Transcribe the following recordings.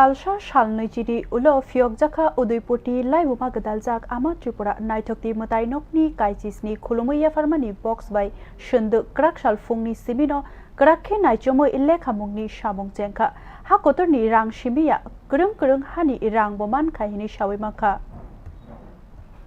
salsa सालनैजिरि उलो फियकजाखा उदयपुरनि लाइबुमा गदालजाक आमा Tripura नाइथोक्ति mwtainokni काइचिसनि khukumwi yapharmani box by swndwk krak salfungni simino krakhe naichomo ilekhamungni samung chengkha ha kotorni rang simiya kurung hani rang boman khaihini sawimaka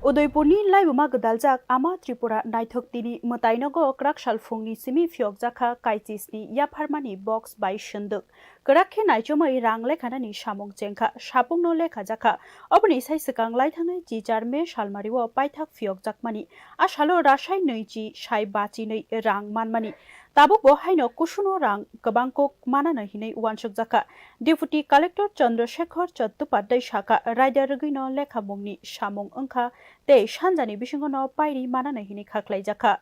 उदयपुरनि लाइबुमा गदालजाक आमा Tripura नाइथोक्तिनि mwtainokgo krak salfungni simi phiyokjakha kaichisni yapharmani box by swndwk krakhe naichomoi rang lekhanani samung chengkha sapungno lekhajakha oboni saisakang laithangai jijar me salmariwo paithak phiyokjakmani asalo rasai noichi sai bachinei rang manmani tabuk bo haino kusuno rang kabangkok manana hinei wansukjakha deputy collector chandrasekhar chattopadhyay saka rider rugino lekhamungni samung angkha tei sanjani bisingono pairi manana hinei khaklaijakha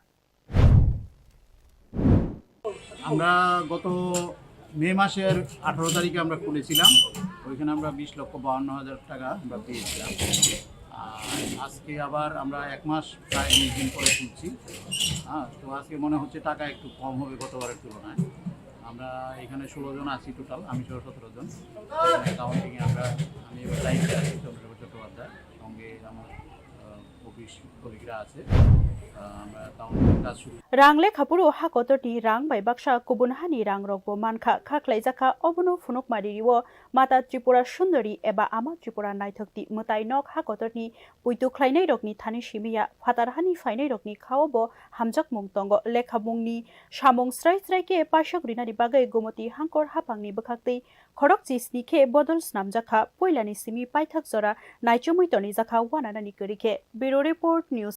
আমরা গত মে মাসের 18 তারিখে আমরা খুলেছিলাম ওইখানে আমরা 20,52,000 টাকা আমরা পেয়েছিলাম আজকে আবার আমরা এক মাস প্রায় 20 দিন পরে খুলছি তো আজকে মনে হচ্ছে টাকা একটু কম হবে গতবারের তুলনায় আমরা এখানে 16 জন আছি টোটাল আমি সহ 17 জন অ্যাকাউন্টিংয়ে আমি এবার লাইভে আছি চন্দ্রশেখর চট্টোপাধ্যায় সঙ্গে আমার অফিস কলিগরা আছে Rangle khapuro ha kotorni rang bai baksa kubun hani rang rokbo mankha khaklaijaka obono phunuk maririwo mata Tripura sundori eba ama Tripura naithokti mwtainok ha kotorni puitu khlainai rokni thani simiya phatar hani phainai rokni khaobo hamjak mung tongo lekhamungni samung srai ke pashak rinari bagai gomoti hangkor hapangni bkhakti khorok chisni khe bodol snamjakha poilani simi paithak jora naichomui toni jakha wananani korike bureau report news